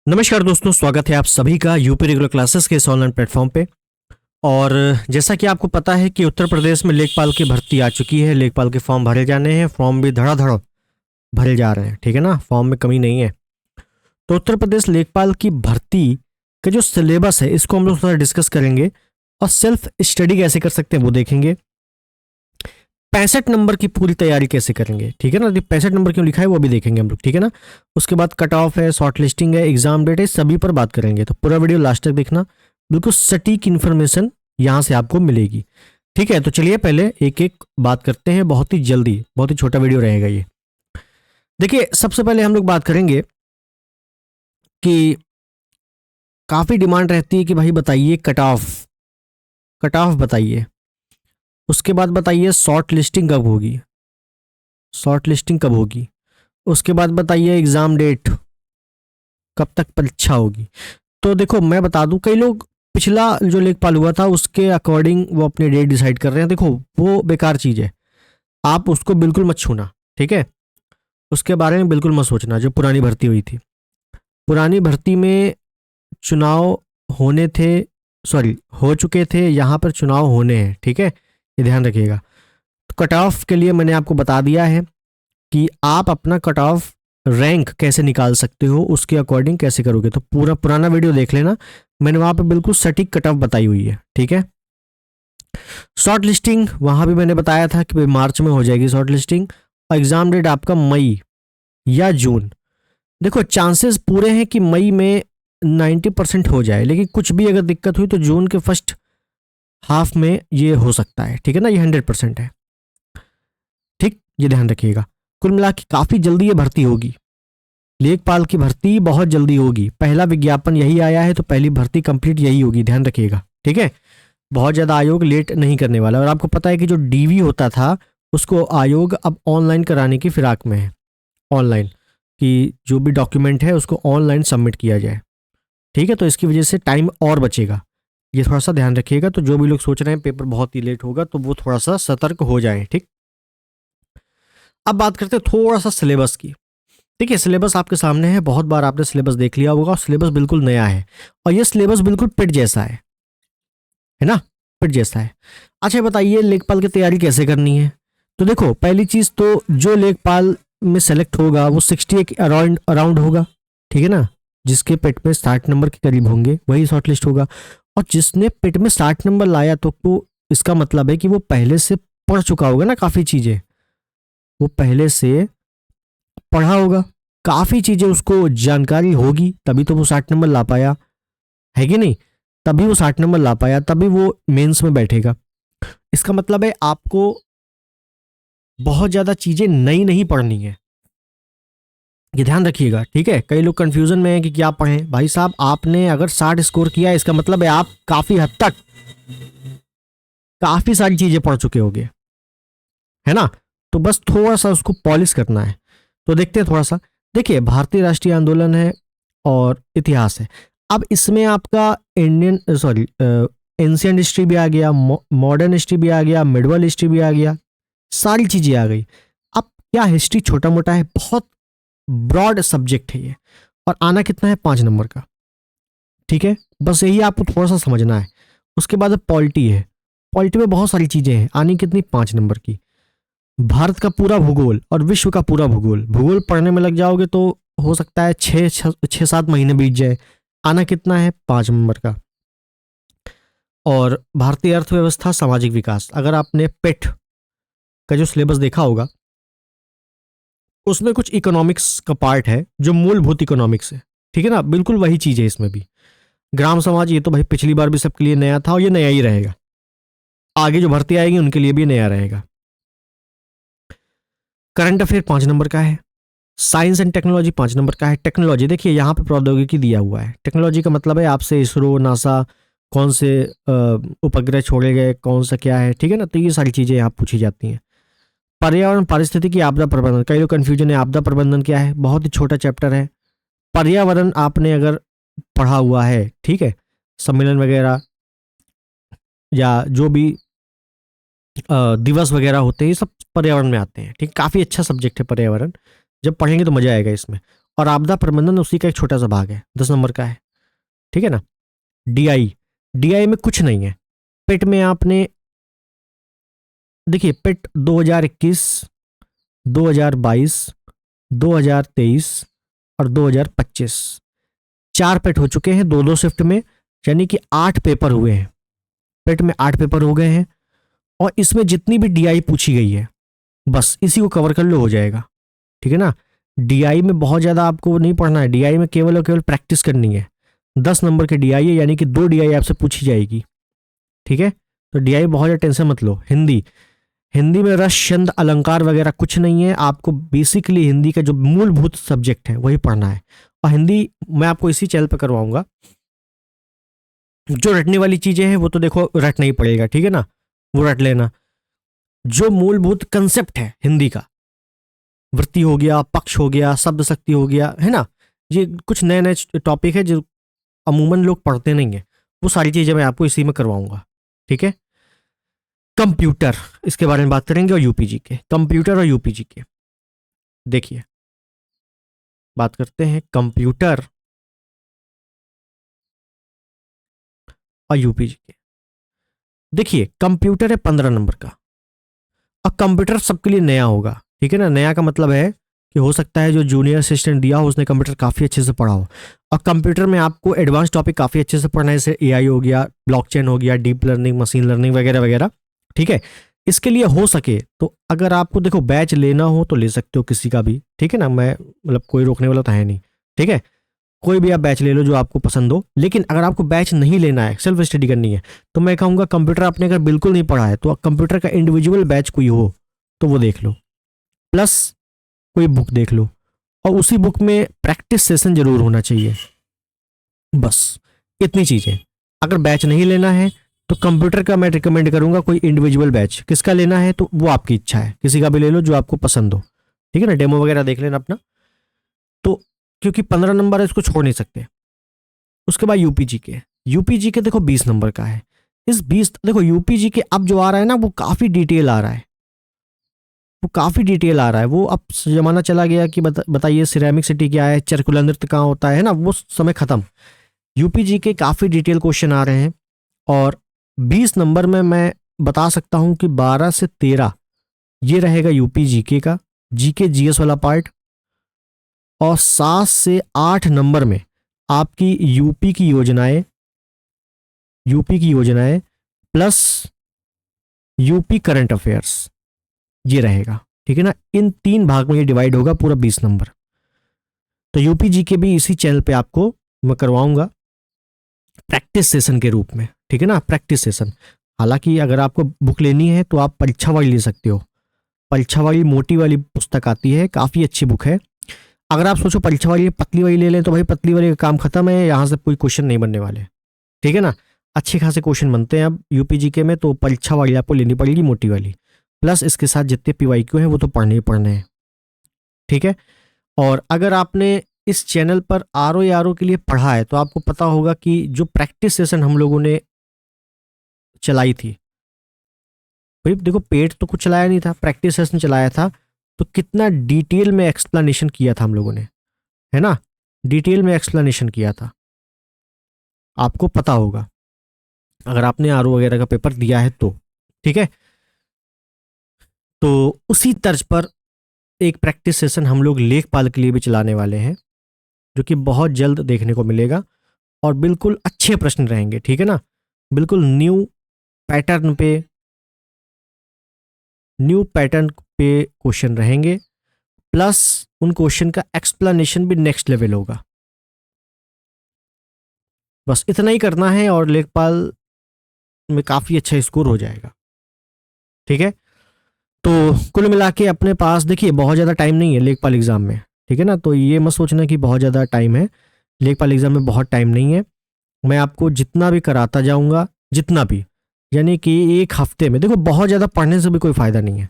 नमस्कार दोस्तों, स्वागत है आप सभी का यूपी रेगुलर क्लासेस के इस ऑनलाइन प्लेटफॉर्म पे। और जैसा कि आपको पता है कि उत्तर प्रदेश में लेखपाल की भर्ती आ चुकी है। लेखपाल के फॉर्म भरे जाने हैं, फॉर्म भी धड़ाधड़ भरे जा रहे हैं, ठीक है ना। फॉर्म में कमी नहीं है। तो उत्तर प्रदेश लेखपाल की भर्ती का जो सिलेबस है इसको हम लोग थोड़ा डिस्कस करेंगे और सेल्फ स्टडी कैसे कर सकते हैं वो देखेंगे। 65 नंबर की पूरी तैयारी कैसे करेंगे, ठीक है ना। 65 नंबर क्यों लिखा है वो भी देखेंगे हम लोग, ठीक है ना। उसके बाद कट ऑफ है, शॉर्ट लिस्टिंग है, एग्जाम डेट है, सभी पर बात करेंगे। तो पूरा वीडियो लास्ट तक देखना, बिल्कुल सटीक इन्फॉर्मेशन यहाँ से आपको मिलेगी, ठीक है। तो चलिए पहले एक एक बात करते हैं, बहुत ही जल्दी, बहुत ही छोटा वीडियो रहेगा ये। देखिए, सबसे पहले हम लोग बात करेंगे कि काफ़ी डिमांड रहती है कि भाई बताइए कट ऑफ बताइए। उसके बाद बताइए शॉर्ट लिस्टिंग कब होगी, शॉर्ट लिस्टिंग कब होगी। उसके बाद बताइए एग्ज़ाम डेट, कब तक परीक्षा होगी। तो देखो मैं बता दूं, कई लोग पिछला जो लेखपाल हुआ था उसके अकॉर्डिंग वो अपनी डेट डिसाइड कर रहे हैं। देखो वो बेकार चीज़ है, आप उसको बिल्कुल मत छूना, ठीक है। उसके बारे में बिल्कुल मत सोचना। जो पुरानी भर्ती हुई थी, पुरानी भर्ती में चुनाव होने थे, सॉरी हो चुके थे, यहाँ पर चुनाव होने हैं, ठीक है, ये ध्यान रखिएगा। तो कट ऑफ के लिए मैंने आपको बता दिया है कि आप अपना कट ऑफ रैंक कैसे निकाल सकते हो, उसके अकॉर्डिंग कैसे करोगे। तो पूरा पुराना वीडियो देख लेना, मैंने वहाँ पे बिल्कुल सटीक कट ऑफ बताई हुई है, ठीक है। शॉर्ट लिस्टिंग वहाँ भी मैंने बताया था कि भाई मार्च में हो जाएगी शॉर्ट लिस्टिंग, और एग्ज़ाम डेट आपका मई या जून। देखो चांसेस पूरे हैं कि मई में 90% हो जाए, लेकिन कुछ भी अगर दिक्कत हुई तो जून के फर्स्ट हाफ में ये हो सकता है, ठीक है ना। ये 100% है, ठीक, ये ध्यान रखिएगा। कुल मिला के काफ़ी जल्दी ये भर्ती होगी, लेखपाल की भर्ती बहुत जल्दी होगी। पहला विज्ञापन यही आया है तो पहली भर्ती कंप्लीट यही होगी, ध्यान रखिएगा, ठीक है। बहुत ज़्यादा आयोग लेट नहीं करने वाला। और आपको पता है कि जो डीवी होता था उसको आयोग अब ऑनलाइन कराने की फिराक में है। ऑनलाइन कि जो भी डॉक्यूमेंट है उसको ऑनलाइन सबमिट किया जाए, ठीक है। तो इसकी वजह से टाइम और बचेगा, ये थोड़ा सा ध्यान रखिएगा। तो जो भी लोग सोच रहे हैं पेपर बहुत ही लेट होगा तो वो थोड़ा सा सतर्क हो जाएं, ठीक। अब बात करते हैं थोड़ा सा सिलेबस की। देखिए सिलेबस आपके सामने है, बहुत बार आपने सिलेबस देख लिया होगा। सिलेबस बिल्कुल नया है और ये सिलेबस बिल्कुल पिट जैसा है ना, पिट जैसा है। अच्छा बताइए लेखपाल की तैयारी कैसे करनी है। तो देखो पहली चीज़ तो जो लेखपाल में सेलेक्ट होगा वो 60 अराउंड अराउंड होगा, ठीक है ना। जिसके पेट में 60 नंबर के करीब होंगे वही शॉर्ट लिस्ट होगा। और जिसने पेट में 60 नंबर लाया तो वो, इसका मतलब है कि वो पहले से पढ़ चुका होगा ना, काफ़ी चीज़ें वो पहले से पढ़ा होगा, काफ़ी चीज़ें उसको जानकारी होगी, तभी तो वो 60 नंबर ला पाया, है कि नहीं। तभी वो 60 नंबर ला पाया, तभी वो मेंस में बैठेगा। इसका मतलब है आपको बहुत ज़्यादा चीज़ें नई नहीं पढ़नी है, ये ध्यान रखिएगा, ठीक है। कई लोग कंफ्यूजन में है कि क्या पढ़ें। भाई साहब आपने अगर 60 स्कोर किया इसका मतलब है आप काफ़ी हद तक काफ़ी सारी चीज़ें पढ़ चुके होंगे, है ना। तो बस थोड़ा सा उसको पॉलिश करना है। तो देखते हैं थोड़ा सा। देखिए भारतीय राष्ट्रीय आंदोलन है और इतिहास है। अब इसमें आपका इंडियन सॉरी एंशियंट हिस्ट्री भी आ गया, मॉडर्न हिस्ट्री भी आ गया, मिडवल हिस्ट्री भी आ गया, सारी चीज़ें आ गई। अब क्या हिस्ट्री छोटा मोटा है, बहुत ब्रॉड सब्जेक्ट है ये। और आना कितना है, 5 नंबर का, ठीक है। बस यही आपको थोड़ा सा समझना है। उसके बाद पॉलिटी है, पॉलिटी में बहुत सारी चीज़ें हैं, आनी कितनी, 5 नंबर की। भारत का पूरा भूगोल और विश्व का पूरा भूगोल, भूगोल पढ़ने में लग जाओगे तो हो सकता है 6-7 महीने बीत जाए। आना कितना है, 5 नंबर का। और भारतीय अर्थव्यवस्था, सामाजिक विकास, अगर आपने पेट का जो सिलेबस देखा होगा उसमें कुछ इकोनॉमिक्स का पार्ट है जो मूलभूत इकोनॉमिक्स है, ठीक है ना। बिल्कुल वही चीज़ है इसमें भी। ग्राम समाज, ये तो भाई पिछली बार भी सबके लिए नया था और ये नया ही रहेगा, आगे जो भर्ती आएगी उनके लिए भी नया रहेगा। करंट अफेयर 5 नंबर का है। साइंस एंड टेक्नोलॉजी 5 नंबर का है। टेक्नोलॉजी देखिए यहाँ पे प्रौद्योगिकी दिया हुआ है। टेक्नोलॉजी का मतलब है आपसे इसरो, नासा, कौन से उपग्रह छोड़े गए, कौन सा क्या है, ठीक है ना। तो ये सारी चीज़ें यहाँ पूछी जाती हैं। पर्यावरण, पारिस्थितिकी, आपदा प्रबंधन, कई लोग कन्फ्यूजन है आपदा प्रबंधन क्या है, बहुत ही छोटा चैप्टर है। पर्यावरण आपने अगर पढ़ा हुआ है, ठीक है, सम्मेलन वगैरह या जो भी दिवस वगैरह होते हैं ये सब पर्यावरण में आते हैं, ठीक। काफ़ी अच्छा सब्जेक्ट है पर्यावरण, जब पढ़ेंगे तो मज़ा आएगा इसमें। और आपदा प्रबंधन उसी का एक छोटा सा भाग है, 10 नंबर का है, ठीक है ना। डीआई, डीआई में कुछ नहीं है। पेट में आपने देखिए, पेट 2021, 2022, 2023 और 2025 4 पेट हो चुके हैं, 2-2 शिफ्ट में, यानी कि 8 पेपर हुए हैं। पेट में 8 पेपर हो गए हैं और इसमें जितनी भी डीआई पूछी गई है बस इसी को कवर कर लो, हो जाएगा, ठीक है ना। डीआई में बहुत ज़्यादा आपको नहीं पढ़ना है, डीआई में केवल और केवल प्रैक्टिस करनी है। 10 नंबर के डीआई है, यानी कि 2 डीआई आपसे पूछी जाएगी, ठीक है। तो डीआई बहुत ज़्यादा टेंशन मत लो। हिंदी, हिंदी में रस छंद अलंकार वगैरह कुछ नहीं है, आपको बेसिकली हिंदी का जो मूलभूत सब्जेक्ट है वही पढ़ना है। और हिंदी मैं आपको इसी चैनल पर करवाऊंगा। जो रटने वाली चीज़ें हैं वो तो देखो रटना ही पड़ेगा, ठीक है ना, वो रट लेना। जो मूलभूत कंसेप्ट है हिंदी का, वृत्ति हो गया, पक्ष हो गया, शब्द शक्ति हो गया, है ना, ये कुछ नए नए टॉपिक है जो अमूमन लोग पढ़ते नहीं है, वो सारी चीज़ें मैं आपको इसी में करवाऊंगा, ठीक है। कंप्यूटर, इसके बारे में बात करेंगे, और यूपीजी के कंप्यूटर और यूपीजी के। देखिए, बात करते हैं कंप्यूटर और यूपीजी के। देखिए, कंप्यूटर है 15 नंबर का, और कंप्यूटर सबके लिए नया होगा, ठीक है ना। नया का मतलब है कि हो सकता है जो जूनियर असिस्टेंट दिया हो उसने कंप्यूटर काफ़ी अच्छे से पढ़ा हो, और कंप्यूटर में आपको एडवांस टॉपिक काफ़ी अच्छे से पढ़ना है, जैसे एआई हो गया, ब्लॉकचेन हो गया, डीप लर्निंग, मशीन लर्निंग वगैरह वगैरह, ठीक है। इसके लिए हो सके तो अगर आपको देखो बैच लेना हो तो ले सकते हो किसी का भी, ठीक है ना, मैं मतलब कोई रोकने वाला तो है नहीं, ठीक है। कोई भी आप बैच ले लो जो आपको पसंद हो। लेकिन अगर आपको बैच नहीं लेना है, सिर्फ स्टडी करनी है, तो मैं कहूँगा कंप्यूटर आपने अगर बिल्कुल नहीं पढ़ा है तो कंप्यूटर का इंडिविजुअल बैच कोई हो तो वो देख लो, प्लस कोई बुक देख लो, और उसी बुक में प्रैक्टिस सेशन जरूर होना चाहिए, बस इतनी चीज़ें। अगर बैच नहीं लेना है तो कंप्यूटर का मैं रिकमेंड करूंगा कोई इंडिविजुअल बैच। किसका लेना है तो वो आपकी इच्छा है, किसी का भी ले लो जो आपको पसंद हो, ठीक है ना, डेमो वगैरह देख लेना अपना। तो क्योंकि 15 नंबर है, इसको छोड़ नहीं सकते। उसके बाद यूपीजी के, यूपीजी के देखो 20 नंबर का है। इस 20 देखो यूपीजी के अब जो आ रहा है ना वो काफ़ी डिटेल आ रहा है, वो काफ़ी डिटेल आ रहा है। वो अब जमाना चला गया कि बताइए सिरेमिक सिटी क्या है, चरकुला नृत्य कहाँ होता है ना, वो समय खत्म। यूपीजी के काफ़ी डिटेल क्वेश्चन आ रहे हैं, और 20 नंबर में मैं बता सकता हूँ कि 12 से 13 ये रहेगा यूपी जीके का, जीके जीएस वाला पार्ट, और 7 से 8 नंबर में आपकी यूपी की योजनाएं प्लस यूपी करंट अफेयर्स, ये रहेगा, ठीक है ना। इन 3 भाग में ये डिवाइड होगा पूरा 20 नंबर। तो यूपी जीके भी इसी चैनल पे आपको मैं करवाऊंगा प्रैक्टिस सेशन के रूप में, ठीक है ना, प्रैक्टिस सेशन। हालांकि अगर आपको बुक लेनी है तो आप परीक्षा वाली ले सकते हो, परीक्षा वाली मोटी वाली पुस्तक आती है, काफ़ी अच्छी बुक है। अगर आप सोचो परीक्षा वाली पतली वाली ले लें तो भाई पतली वाली का काम खत्म है, यहाँ से कोई क्वेश्चन नहीं बनने वाले, ठीक है ना। अच्छे खासे क्वेश्चन बनते हैं अब यूपीजीके में, तो परीक्षा वाली आपको लेनी पड़ेगी, मोटी वाली, प्लस इसके साथ जितने पीवाईक्यू हैं वो तो पढ़ने ही पढ़ने हैं, ठीक है। और अगर आपने इस चैनल पर आर के लिए पढ़ा है तो आपको पता होगा कि जो प्रैक्टिस सेशन हम लोगों ने चलाई थी, भाई देखो पेड तो कुछ चलाया नहीं था, प्रैक्टिस सेशन चलाया था, तो कितना डिटेल में एक्सप्लेनेशन किया था हम लोगों ने, है ना, डिटेल में एक्सप्लेनेशन किया था, आपको पता होगा अगर आपने आर वगैरह का पेपर दिया है तो, ठीक है। तो उसी तर्ज पर एक प्रैक्टिस सेशन हम लोग लेखपाल के लिए भी चलाने वाले हैं, जो कि बहुत जल्द देखने को मिलेगा, और बिल्कुल अच्छे प्रश्न रहेंगे, ठीक है ना, बिल्कुल पैटर्न पे न्यू पैटर्न पे क्वेश्चन रहेंगे, प्लस उन क्वेश्चन का एक्सप्लेनेशन भी नेक्स्ट लेवल होगा। बस इतना ही करना है और लेखपाल में काफ़ी अच्छा स्कोर हो जाएगा, ठीक है। तो कुल मिला के अपने पास देखिए बहुत ज़्यादा टाइम नहीं है लेखपाल एग्ज़ाम में, ठीक है ना, तो ये मत सोचना कि बहुत ज़्यादा टाइम है, लेखपाल एग्ज़ाम में बहुत टाइम नहीं है। मैं आपको जितना भी कराता जाऊँगा, जितना भी, यानी कि एक हफ्ते में, देखो बहुत ज़्यादा पढ़ने से भी कोई फ़ायदा नहीं है,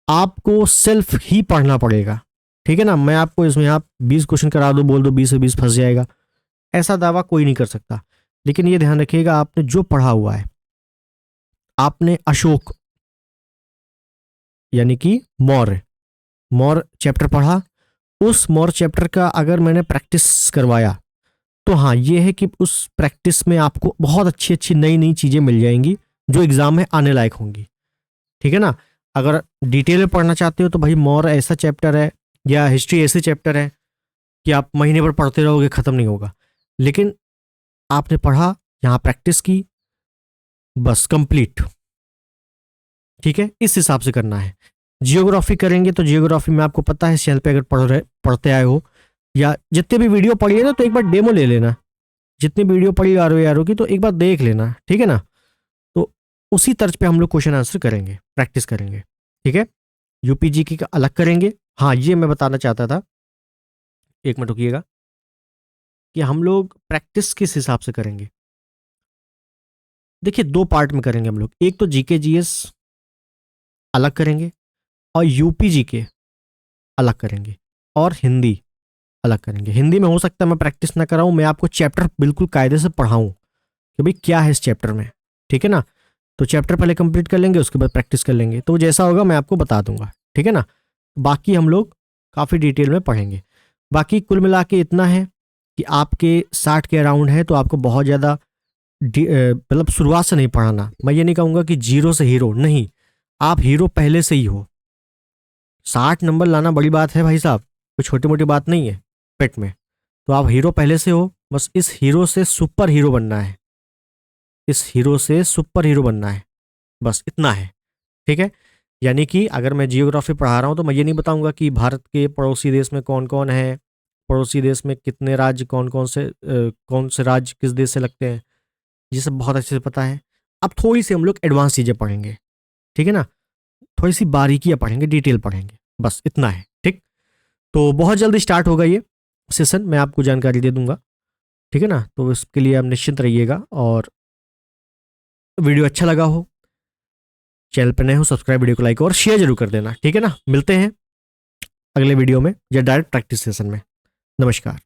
आपको सेल्फ ही पढ़ना पड़ेगा, ठीक है ना। मैं आपको इसमें आप 20 क्वेश्चन करा दो, बोल दो 20 से 20 फंस जाएगा, ऐसा दावा कोई नहीं कर सकता। लेकिन ये ध्यान रखिएगा आपने जो पढ़ा हुआ है, आपने अशोक यानी कि मौर्य चैप्टर पढ़ा, उस मोर चैप्टर का अगर मैंने प्रैक्टिस करवाया तो हाँ, ये है कि उस प्रैक्टिस में आपको बहुत अच्छी अच्छी नई नई चीज़ें मिल जाएंगी जो एग्जाम में आने लायक होंगी। ठीक है ना। अगर डिटेल में पढ़ना चाहते हो तो भाई मोर ऐसा चैप्टर है या हिस्ट्री ऐसे चैप्टर है कि आप महीने भर पढ़ते रहोगे, खत्म नहीं होगा। लेकिन आपने पढ़ा, यहाँ प्रैक्टिस की, बस कंप्लीट। ठीक है, इस हिसाब से करना है। जियोग्राफी करेंगे तो जियोग्राफी में आपको पता है, चैनल पे अगर पढ़ते आए हो या जितने भी वीडियो पढ़िए ना, तो एक बार डेमो ले लेना। जितनी वीडियो पढ़ी आर की तो एक बार देख लेना, ठीक है ना। तो उसी तर्ज पे हम लोग क्वेश्चन आंसर करेंगे, प्रैक्टिस करेंगे। ठीक है, यूपीजी की का अलग करेंगे। हाँ, ये मैं बताना चाहता था, एक मिनट रुकिएगा, कि हम लोग प्रैक्टिस किस हिसाब से करेंगे। देखिए, दो पार्ट में करेंगे हम लोग। एक तो जीके जीएस अलग करेंगे और यूपी जीके अलग करेंगे और हिंदी अलग करेंगे। हिंदी में हो सकता है मैं प्रैक्टिस ना कराऊं, मैं आपको चैप्टर बिल्कुल कायदे से पढ़ाऊं कि भाई क्या है इस चैप्टर में। ठीक है ना। तो चैप्टर पहले कंप्लीट कर लेंगे, उसके बाद प्रैक्टिस कर लेंगे, तो जैसा होगा मैं आपको बता दूंगा। ठीक है ना। बाकी हम लोग काफ़ी डिटेल में पढ़ेंगे। बाकी कुल मिला के इतना है कि आपके 60 के अराउंड है, तो आपको बहुत ज़्यादा मतलब शुरुआत से नहीं पढ़ाना। मैं ये नहीं कहूँगा कि जीरो से हीरो, नहीं, आप हीरो पहले से ही हो। 60 नंबर लाना बड़ी बात है भाई साहब, कोई छोटी मोटी बात नहीं है पेट में। तो आप हीरो पहले से हो, बस इस हीरो से सुपर हीरो बनना है, इस हीरो से सुपर हीरो बनना है, बस इतना है। ठीक है। यानी कि अगर मैं जियोग्राफी पढ़ा रहा हूँ तो मैं ये नहीं बताऊंगा कि भारत के पड़ोसी देश में कौन कौन है, पड़ोसी देश में कितने राज्य, कौन से राज्य किस देश से लगते हैं, ये सब बहुत अच्छे से पता है। अब थोड़ी सी हम लोग एडवांस चीज़ें पढ़ेंगे। ठीक है ना। थोड़ी सी बारीकियाँ पढ़ेंगे, डिटेल पढ़ेंगे, बस इतना है। ठीक। तो बहुत जल्दी स्टार्ट होगा ये सेशन, मैं आपको जानकारी दे दूंगा। ठीक है ना। तो इसके लिए आप निश्चिंत रहिएगा, और वीडियो अच्छा लगा हो, चैनल पर नए हो, सब्सक्राइब, वीडियो को लाइक और शेयर जरूर कर देना। ठीक है ना। मिलते हैं अगले वीडियो में या डायरेक्ट प्रैक्टिस सेशन में। नमस्कार।